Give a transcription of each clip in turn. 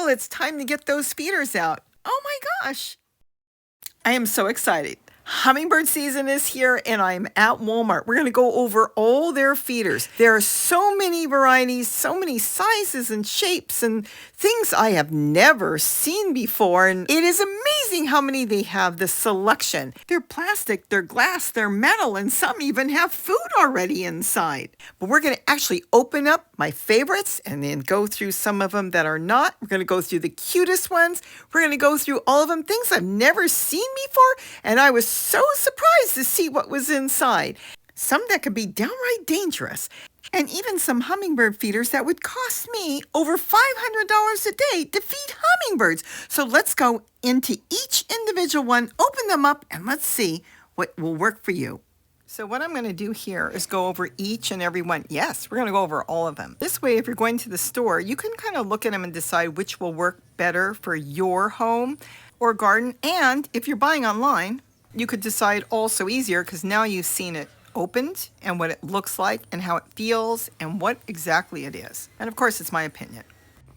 Well, it's time to get those feeders out. Oh my gosh. I am so excited. Hummingbird season is here and I'm at Walmart. We're going to go over all their feeders. There are so many varieties, so many sizes and shapes and things I have never seen before. And it is amazing how many they have, the selection. They're plastic, they're glass, they're metal, and some even have food already inside. But we're going to actually open up my favorites and then go through some of them that are not. We're going to go through the cutest ones. We're going to go through all of them, things I've never seen before. And I was so surprised to see what was inside. Some that could be downright dangerous. And even some hummingbird feeders that would cost me over $500 a day to feed hummingbirds. So let's go into each individual one, open them up, and let's see what will work for you. So what I'm going to do here is go over each and every one. Yes, we're going to go over all of them. This way, if you're going to the store, you can kind of look at them and decide which will work better for your home or garden. And if you're buying online, you could decide also easier because now you've seen it opened and what it looks like and how it feels and what exactly it is. And of course, it's my opinion.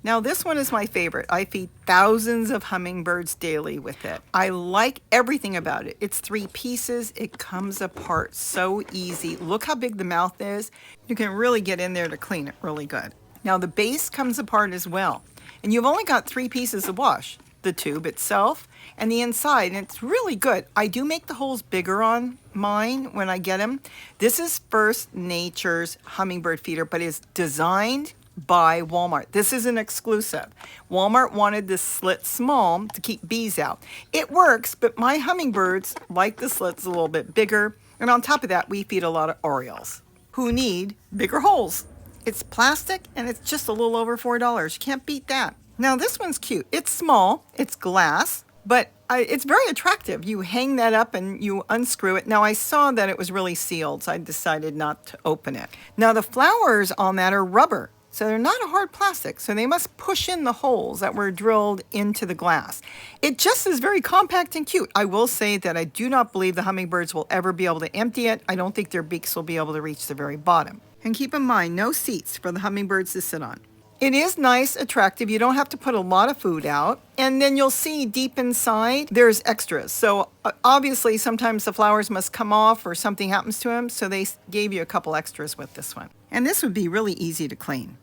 Now this one is my favorite. I feed thousands of hummingbirds daily with it. I like everything about it. It's 3 pieces. It comes apart so easy. Look how big the mouth is. You can really get in there to clean it really good. Now the base comes apart as well. And you've only got 3 pieces of wash. The tube itself and the inside, and it's really good. I do make the holes bigger on mine when I get them. This is First Nature's hummingbird feeder, but it's designed by Walmart. This is an exclusive. Walmart wanted this slit small to keep bees out. It works, but my hummingbirds like the slits a little bit bigger. And on top of that, we feed a lot of Orioles who need bigger holes. It's plastic and it's just a little over $4. You can't beat that. Now this one's cute. It's small, it's glass, but it's very attractive. You hang that up and you unscrew it. Now I saw that it was really sealed, so I decided not to open it. Now the flowers on that are rubber, so they're not a hard plastic, so they must push in the holes that were drilled into the glass. It just is very compact and cute. I will say that I do not believe the hummingbirds will ever be able to empty it. I don't think their beaks will be able to reach the very bottom. And keep in mind, no seats for the hummingbirds to sit on. It is nice, attractive. You don't have to put a lot of food out. And then you'll see deep inside, there's extras. So obviously, sometimes the flowers must come off or something happens to them. So they gave you a couple extras with this one. And this would be really easy to clean.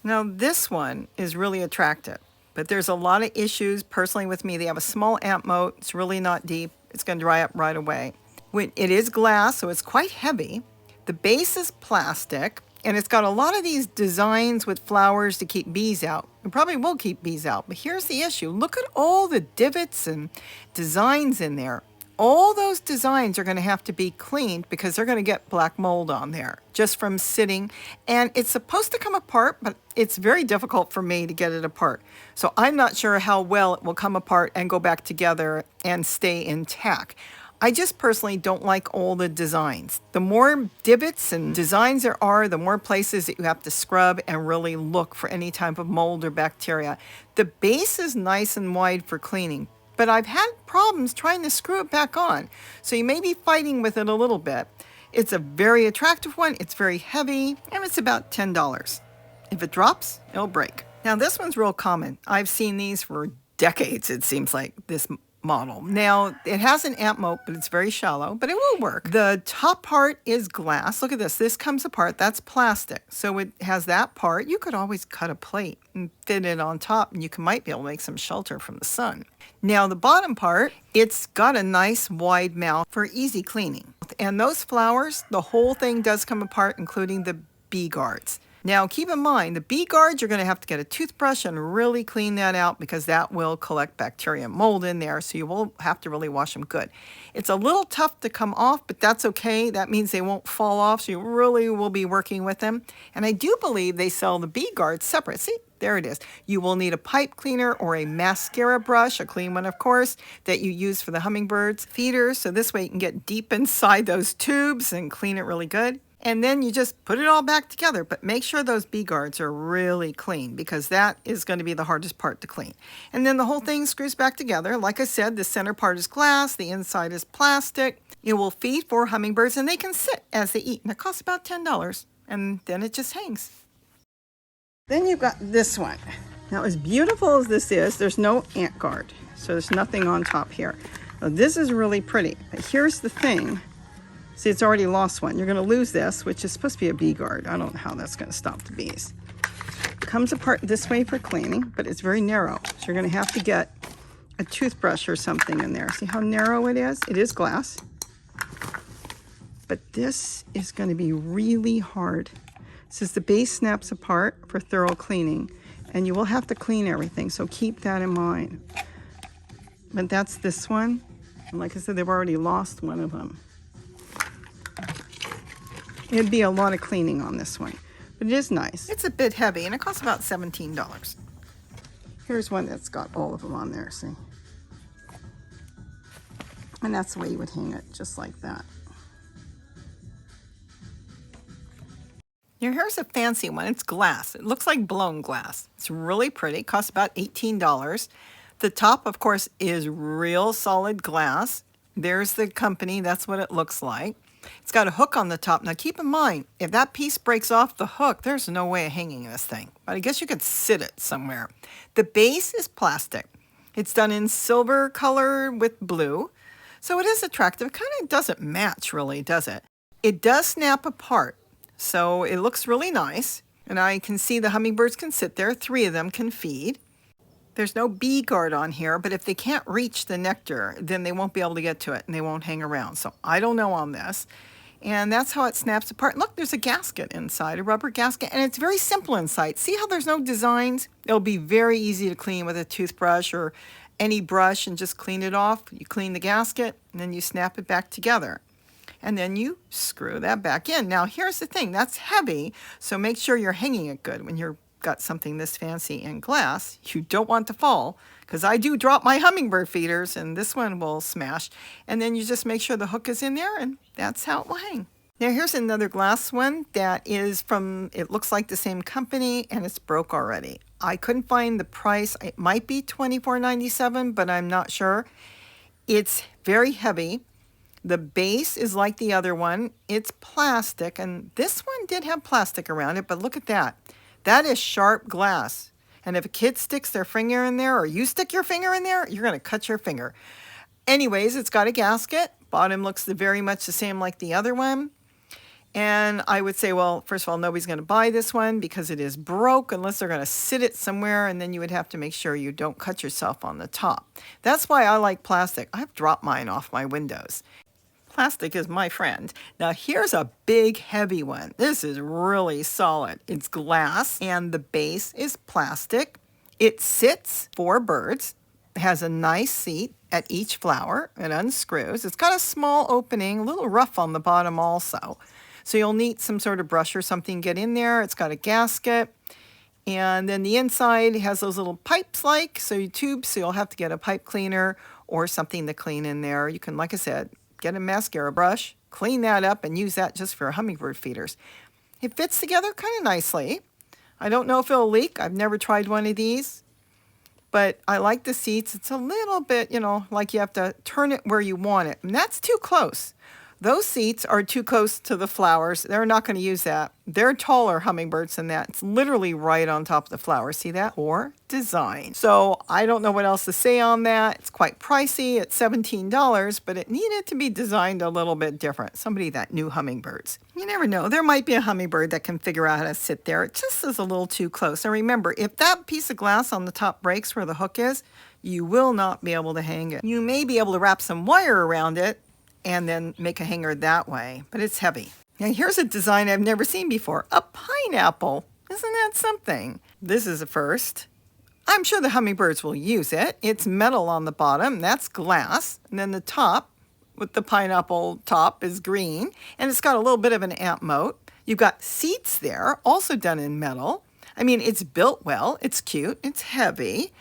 Now, this one is really attractive. But there's a lot of issues personally with me. They have a small ant moat. It's really not deep. It's going to dry up right away. It is glass, so it's quite heavy. The base is plastic. And it's got a lot of these designs with flowers to keep bees out. It probably will keep bees out, but here's the issue. Look at all the divots and designs in there. All those designs are going to have to be cleaned because they're going to get black mold on there just from sitting. And it's supposed to come apart, but it's very difficult for me to get it apart. So I'm not sure how well it will come apart and go back together and stay intact. I just personally don't like all the designs. The more divots and designs there are, the more places that you have to scrub and really look for any type of mold or bacteria. The base is nice and wide for cleaning, but I've had problems trying to screw it back on. So you may be fighting with it a little bit. It's a very attractive one. It's very heavy, and it's about $10. If it drops, it'll break. Now this one's real common. I've seen these for decades, it seems like, this model. Now, it has an ant moat, but it's very shallow, but it will work. The top part is glass. Look at this. This comes apart. That's plastic. So it has that part. You could always cut a plate and fit it on top, and you might be able to make some shelter from the sun. Now, the bottom part, it's got a nice wide mouth for easy cleaning. And those flowers, the whole thing does come apart, including the bee guards. Now, keep in mind, the bee guards, you're going to have to get a toothbrush and really clean that out because that will collect bacteria and mold in there, so you will have to really wash them good. It's a little tough to come off, but that's okay. That means they won't fall off, so you really will be working with them. And I do believe they sell the bee guards separate. See, there it is. You will need a pipe cleaner or a mascara brush, a clean one, of course, that you use for the hummingbirds feeders. So this way you can get deep inside those tubes and clean it really good. And then you just put it all back together, but make sure those bee guards are really clean because that is going to be the hardest part to clean. And then the whole thing screws back together. Like I said, the center part is glass, the inside is plastic. It will feed 4 hummingbirds and they can sit as they eat. And it costs about $10 and then it just hangs. Then you've got this one. Now, as beautiful as this is, there's no ant guard. So there's nothing on top here. Now, this is really pretty. But here's the thing. See, it's already lost one. You're going to lose this, which is supposed to be a bee guard. I don't know how that's going to stop the bees. It comes apart this way for cleaning, but it's very narrow. So you're going to have to get a toothbrush or something in there. See how narrow it is? It is glass. But this is going to be really hard. It says the base snaps apart for thorough cleaning, and you will have to clean everything, so keep that in mind. But that's this one. And like I said, they've already lost one of them. It'd be a lot of cleaning on this one, but it is nice. It's a bit heavy, and it costs about $17. Here's one that's got all of them on there, see? And that's the way you would hang it, just like that. Here's a fancy one. It's glass. It looks like blown glass. It's really pretty. It costs about $18. The top, of course, is real solid glass. There's the company. That's what it looks like. It's got a hook on the top. Now, keep in mind, if that piece breaks off the hook, there's no way of hanging this thing. But I guess you could sit it somewhere. The base is plastic. It's done in silver color with blue. So it is attractive. It kind of doesn't match, really, does it? It does snap apart. So it looks really nice. And I can see the hummingbirds can sit there. 3 of them can feed. There's no bee guard on here, but if they can't reach the nectar, then they won't be able to get to it and they won't hang around. So I don't know on this. And that's how it snaps apart. Look, there's a gasket inside, a rubber gasket, and it's very simple inside. See how there's no designs? It'll be very easy to clean with a toothbrush or any brush and just clean it off. You clean the gasket and then you snap it back together. And then you screw that back in. Now, here's the thing. That's heavy, so make sure you're hanging it good when you're got something this fancy in glass. You don't want to fall, because I do drop my hummingbird feeders and this one will smash. And then you just make sure the hook is in there, and that's how it will hang. Now here's another glass one that is from, it looks like the same company, and it's broke already. I couldn't find the price. It might be $24.97, but I'm not sure. It's very heavy. The base is like the other one. It's plastic, and this one did have plastic around it, but look at that. That is sharp glass. And if a kid sticks their finger in there, or you stick your finger in there, you're going to cut your finger. Anyways, it's got a gasket. Bottom looks very much the same like the other one. And I would say, well, first of all, nobody's going to buy this one because it is broke unless they're going to sit it somewhere, and then you would have to make sure you don't cut yourself on the top. That's why I like plastic. I've dropped mine off my windows. Plastic is my friend. Now here's a big heavy one. This is really solid. It's glass and the base is plastic. It sits 4 birds. It has a nice seat at each flower. It unscrews. It's got a small opening, a little rough on the bottom also. So you'll need some sort of brush or something to get in there. It's got a gasket. And then the inside has those little pipes so you'll have to get a pipe cleaner or something to clean in there. You can, like I said, get a mascara brush, clean that up, and use that just for hummingbird feeders. It fits together kind of nicely. I don't know if it'll leak. I've never tried one of these, but I like the seats. It's a little bit, like you have to turn it where you want it, and that's too close. Those seats are too close to the flowers. They're not going to use that. They're taller hummingbirds than that. It's literally right on top of the flower. See that? Poor design. So I don't know what else to say on that. It's quite pricey. It's $17, but it needed to be designed a little bit different. Somebody that knew hummingbirds. You never know. There might be a hummingbird that can figure out how to sit there. It just is a little too close. And remember, if that piece of glass on the top breaks where the hook is, you will not be able to hang it. You may be able to wrap some wire around it and then make a hanger that way, but it's heavy. Now here's a design I've never seen before, a pineapple. Isn't that something? This is a first. I'm sure the hummingbirds will use it. It's metal on the bottom, that's glass, and then the top with the pineapple top is green, and it's got a little bit of an ant moat. You've got seats there, also done in metal. I mean, it's built well, it's cute, it's heavy.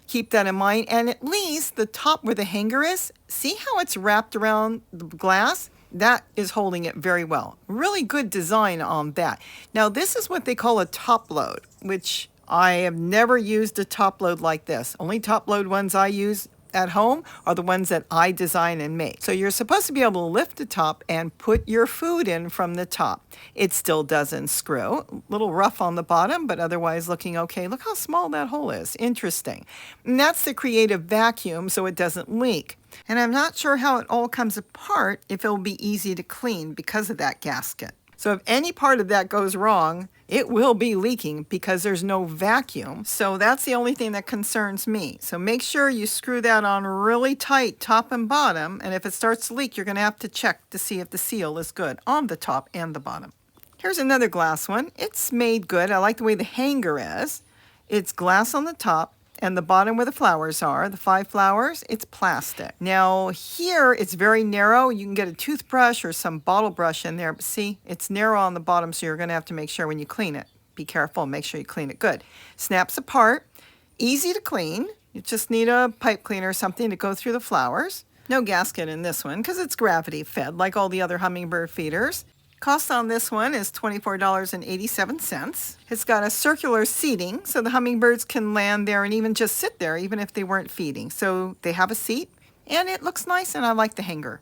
Keep that in mind. And at least the top where the hanger is, see how it's wrapped around the glass? That is holding it very well. Really good design on that. Now this is what they call a top load, which I have never used a top load like this. Only top load ones I use at home are the ones that I design and make. So you're supposed to be able to lift the top and put your food in from the top. It still doesn't screw. A little rough on the bottom, but otherwise looking okay. Look how small that hole is. Interesting. And that's the creative vacuum so it doesn't leak. And I'm not sure how it all comes apart if it'll be easy to clean because of that gasket. So if any part of that goes wrong, it will be leaking because there's no vacuum. So that's the only thing that concerns me. So make sure you screw that on really tight, top and bottom. And if it starts to leak, you're going to have to check to see if the seal is good on the top and the bottom. Here's another glass one. It's made good. I like the way the hanger is. It's glass on the top. And the bottom where the flowers are, the 5 flowers, it's plastic. Now here it's very narrow. You can get a toothbrush or some bottle brush in there. But see, it's narrow on the bottom, so you're going to have to make sure when you clean it. Be careful, make sure you clean it good. Snaps apart, easy to clean. You just need a pipe cleaner or something to go through the flowers. No gasket in this one because it's gravity fed like all the other hummingbird feeders. Cost on this one is $24.87. It's got a circular seating, so the hummingbirds can land there and even just sit there, even if they weren't feeding. So they have a seat, and it looks nice, and I like the hanger.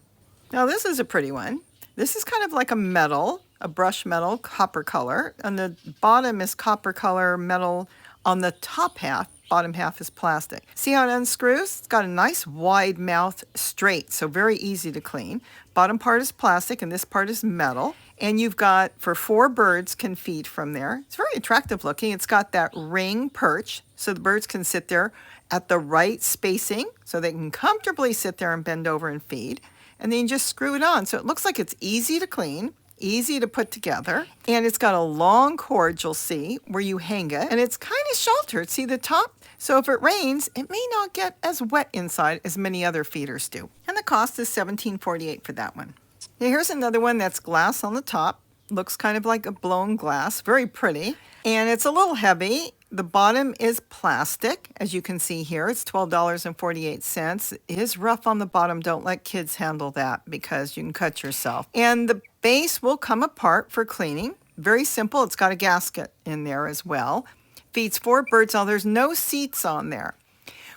Now this is a pretty one. This is kind of like a metal, a brush metal, copper color. On the bottom is copper color metal. On the top half, bottom half is plastic. See how it unscrews? It's got a nice wide mouth, straight, so very easy to clean. Bottom part is plastic, and this part is metal. And you've got, for 4 birds can feed from there. It's very attractive looking. It's got that ring perch, so the birds can sit there at the right spacing, so they can comfortably sit there and bend over and feed. And then you just screw it on. So it looks like it's easy to clean, easy to put together. And it's got a long cord, you'll see, where you hang it. And it's kind of sheltered. See the top? So if it rains, it may not get as wet inside as many other feeders do. And the cost is $17.48 for that one. Now here's another one that's glass on the top. Looks kind of like a blown glass. Very pretty. And it's a little heavy. The bottom is plastic, as you can see here. It's $12.48. It is rough on the bottom. Don't let kids handle that because you can cut yourself. And the base will come apart for cleaning. Very simple. It's got a gasket in there as well. Feeds 4 birds. Now there's no seats on there.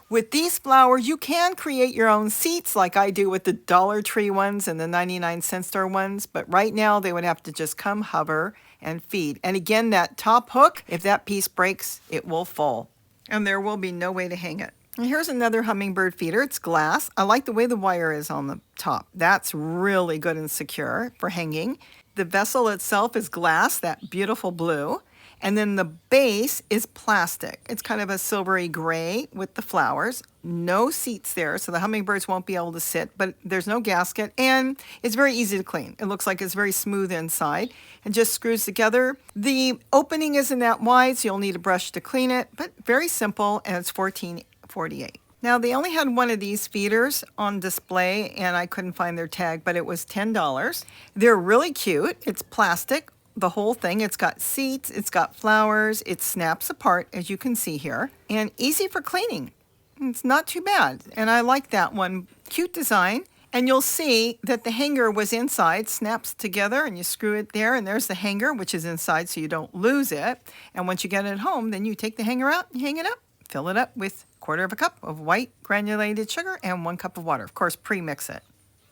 With these flowers, you can create your own seats like I do with the Dollar Tree ones and the 99-cent store ones. But right now, they would have to just come hover and feed. And again, that top hook, if that piece breaks, it will fall. And there will be no way to hang it. And here's another hummingbird feeder. It's glass. I like the way the wire is on the top. That's really good and secure for hanging. The vessel itself is glass, that beautiful blue. And then the base is plastic. It's kind of a silvery gray with the flowers. No seats there, so the hummingbirds won't be able to sit, but there's no gasket, and it's very easy to clean. It looks like it's very smooth inside and just screws together. The opening isn't that wide, so you'll need a brush to clean it, but very simple, and it's $14.48. Now, they only had one of these feeders on display, and I couldn't find their tag, but it was $10. They're really cute. It's plastic. The whole thing. It's got seats, it's got flowers, it snaps apart as you can see here, and easy for cleaning. It's not too bad, and I like that one. Cute design, and you'll see that the hanger was inside, snaps together, and you screw it there, and there's the hanger, which is inside so you don't lose it. And once you get it home, then you take the hanger out and hang it up, fill it up with 1/4 cup of white granulated sugar and 1 cup of water. Of course, pre-mix it.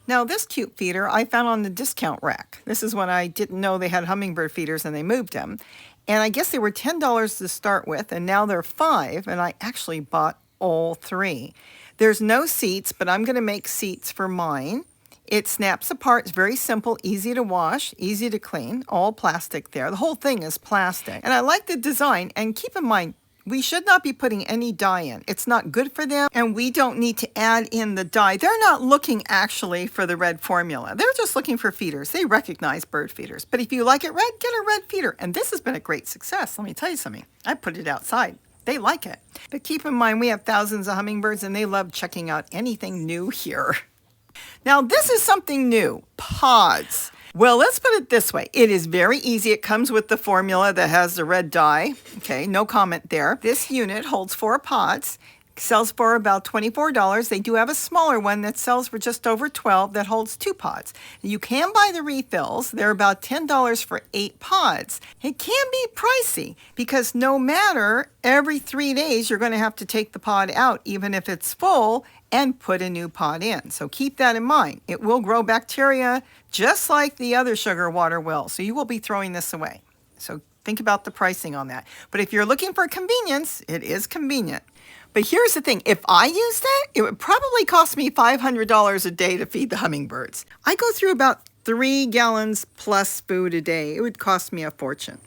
Now, this cute feeder I found on the discount rack. This is when I didn't know they had hummingbird feeders and they moved them. And I guess they were $10 to start with, and now they're $5, and I actually bought all 3. There's no seats, but I'm going to make seats for mine. It snaps apart. It's very simple, easy to wash, easy to clean, all plastic there. The whole thing is plastic. And I like the design, and keep in mind, we should not be putting any dye in. It's not good for them, and we don't need to add in the dye. They're not looking actually for the red formula. They're just looking for feeders. They recognize bird feeders. But if you like it red, get a red feeder. And this has been a great success. Let me tell you something. I put it outside. They like it. But keep in mind, we have thousands of hummingbirds, and they love checking out anything new here. Now, this is something new, pods. Well, let's put it this way. It is very easy. It comes with the formula that has the red dye. Okay, no comment there. This unit holds 4 pods. Sells for about $24. They do have a smaller one that sells for just over $12 that holds 2 pods. You can buy the refills. They're about $10 for 8 pods. It can be pricey because no matter, every 3 days you're going to have to take the pod out even if it's full and put a new pod in. So keep that in mind. It will grow bacteria just like the other sugar water will. So you will be throwing this away. So think about the pricing on that. But if you're looking for convenience, it is convenient. But here's the thing, if I used that, it would probably cost me $500 a day to feed the hummingbirds. I go through about 3 gallons plus food a day. It would cost me a fortune.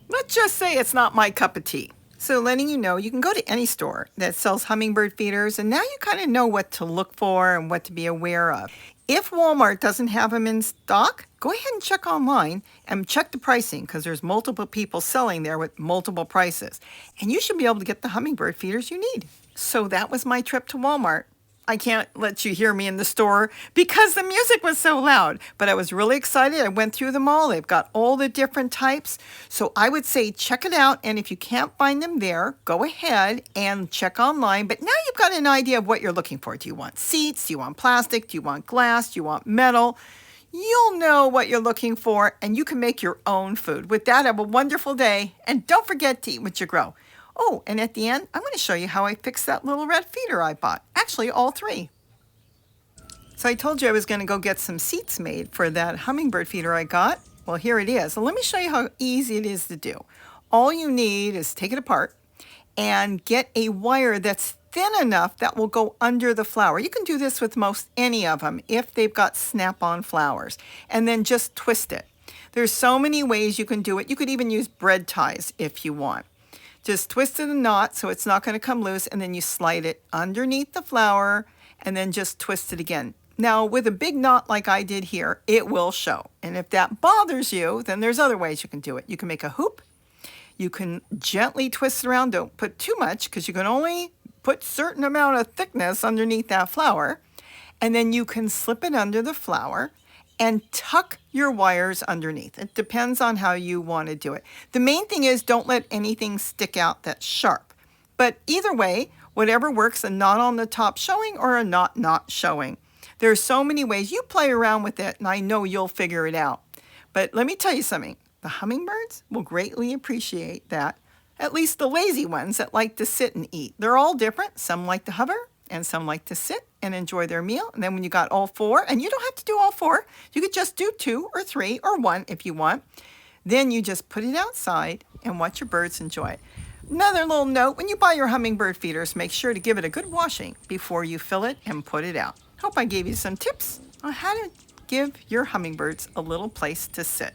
Let's just say it's not my cup of tea. So letting you know, you can go to any store that sells hummingbird feeders, and now you kind of know what to look for and what to be aware of. If Walmart doesn't have them in stock, go ahead and check online and check the pricing because there's multiple people selling there with multiple prices. And you should be able to get the hummingbird feeders you need. So that was my trip to Walmart. I can't let you hear me in the store because the music was so loud, but I was really excited. I went through them all. They've got all the different types. So I would say check it out. And if you can't find them there, go ahead and check online. But now you've got an idea of what you're looking for. Do you want seats? Do you want plastic? Do you want glass? Do you want metal? You'll know what you're looking for and you can make your own food. With that, have a wonderful day. And don't forget to eat what you grow. Oh, and at the end, I'm going to show you how I fixed that little red feeder I bought. Actually, all 3. So I told you I was going to go get some seats made for that hummingbird feeder I got. Well, here it is. So let me show you how easy it is to do. All you need is take it apart and get a wire that's thin enough that will go under the flower. You can do this with most any of them if they've got snap-on flowers. And then just twist it. There's so many ways you can do it. You could even use bread ties if you want. Just twist it a knot so it's not going to come loose, and then you slide it underneath the flower and then just twist it again. Now, with a big knot like I did here, it will show. And if that bothers you, then there's other ways you can do it. You can make a hoop. You can gently twist it around. Don't put too much because you can only put certain amount of thickness underneath that flower. And then you can slip it under the flower and tuck your wires underneath. It depends on how you want to do it. The main thing is don't let anything stick out that's sharp. But either way, whatever works, a knot on the top showing or a knot not showing. There's so many ways. You play around with it and I know you'll figure it out. But let me tell you something. The hummingbirds will greatly appreciate that. At least the lazy ones that like to sit and eat. They're all different. Some like to hover and some like to sit and enjoy their meal. And then when you got all 4, and you don't have to do all 4, you could just do 2 or 3 or 1 if you want. Then you just put it outside and watch your birds enjoy it. Another little note, when you buy your hummingbird feeders, make sure to give it a good washing before you fill it and put it out. Hope I gave you some tips on how to give your hummingbirds a little place to sit.